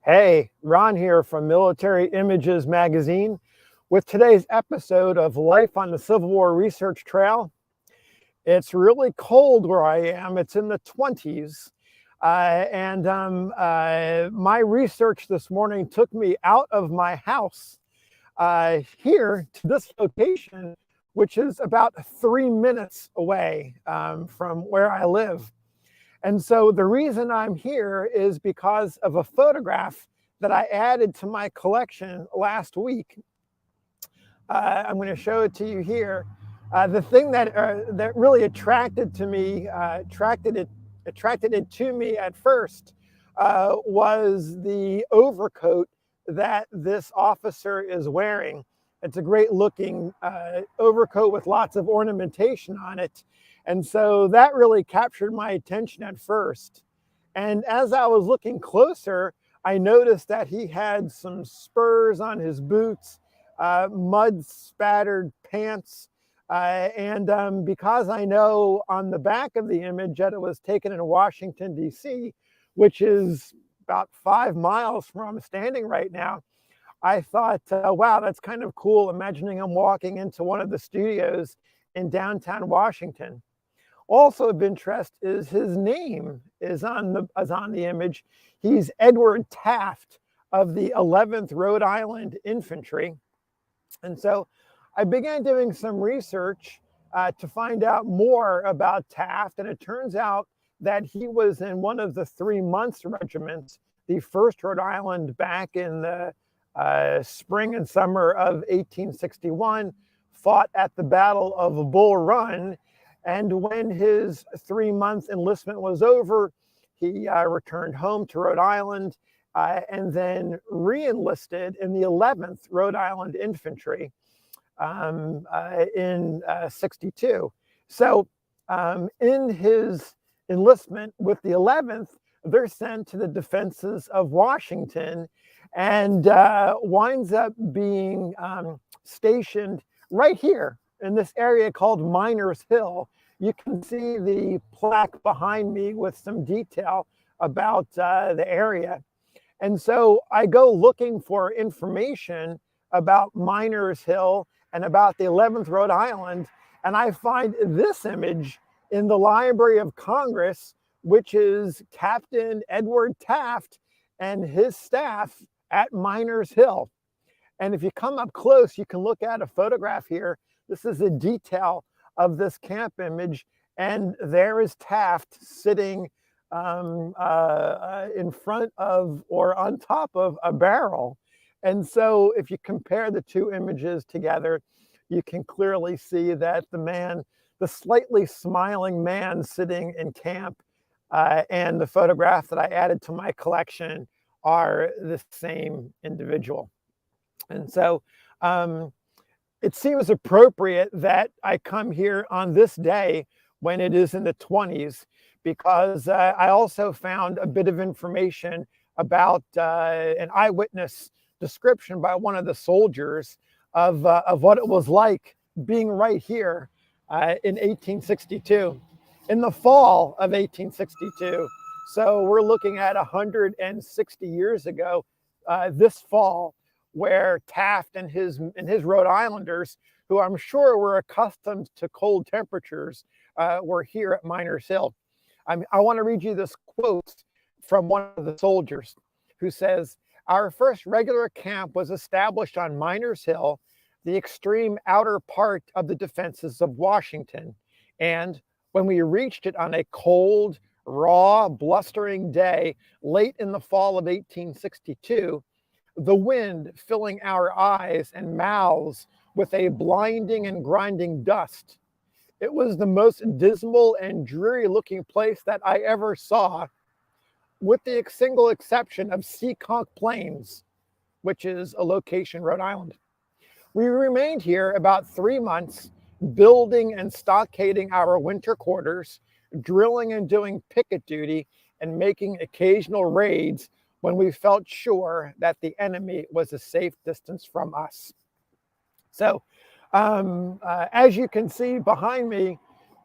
Hey, Ron here from Military Images Magazine with today's episode of Life on the Civil War Research Trail. It's really cold where I am. It's in the 20s. My research this morning took me out of my house here to this location, which is about 3 minutes away from where I live. And so the reason I'm here is because of a photograph that I added to my collection last week. I'm going to show it to you here. The thing that really attracted it to me at first was the overcoat that this officer is wearing. It's a great looking overcoat with lots of ornamentation on it. And so that really captured my attention at first. And as I was looking closer, I noticed that he had some spurs on his boots, mud spattered pants. Because I know on the back of the image that it was taken in Washington, D.C., which is about 5 miles from where I'm standing right now, I thought, wow, that's kind of cool, imagining him walking into one of the studios in downtown Washington. Also of interest is his name is on the image. He's Edward Taft of the 11th Rhode Island Infantry. And so I began doing some research to find out more about Taft, and it turns out that he was in one of the 3 months regiments, the 1st Rhode Island, back in the spring and summer of 1861, fought at the Battle of Bull Run. And when his 3-month enlistment was over, he returned home to Rhode Island and then re-enlisted in the 11th Rhode Island Infantry in 62. So in his enlistment with the 11th, they're sent to the defenses of Washington and winds up being stationed right here in this area called Miners Hill. You can see the plaque behind me with some detail about the area. And so I go looking for information about Miners Hill and about the 11th Rhode Island, and I find this image in the Library of Congress, which is Captain Edward Taft and his staff at Miners Hill. And if you come up close, you can look at a photograph here. This is a detail of this camp image, and there is Taft sitting in front of or on top of a barrel. And so if you compare the two images together, you can clearly see that the slightly smiling man sitting in camp and the photograph that I added to my collection are the same individual. And so it seems appropriate that I come here on this day when it is in the 20s, because I also found a bit of information about an eyewitness description by one of the soldiers of what it was like being right here in 1862, in the fall of 1862. So we're looking at 160 years ago this fall, where Taft and his Rhode Islanders, who I'm sure were accustomed to cold temperatures, were here at Miners Hill. I want to read you this quote from one of the soldiers who says, "Our first regular camp was established on Miners Hill, the extreme outer part of the defenses of Washington. And when we reached it on a cold, raw, blustering day late in the fall of 1862, the wind filling our eyes and mouths with a blinding and grinding dust. It was the most dismal and dreary looking place that I ever saw, with the single exception of Seekonk Plains, which is a location, Rhode Island. We remained here about 3 months, building and stockading our winter quarters, drilling and doing picket duty, and making occasional raids when we felt sure that the enemy was a safe distance from us." So as you can see behind me,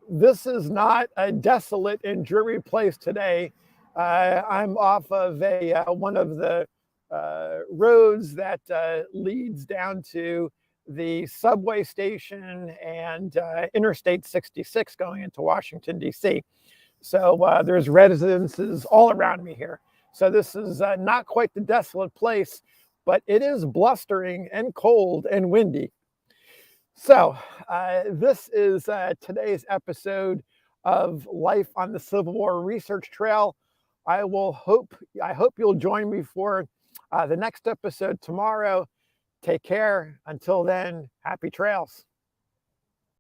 this is not a desolate and dreary place today. I'm off of one of the roads that leads down to the subway station and Interstate 66 going into Washington, D.C. So there's residences all around me here. So this is not quite the desolate place, but it is blustering and cold and windy. So this is today's episode of Life on the Civil War Research Trail. I hope you'll join me for the next episode tomorrow. Take care. Until then, happy trails.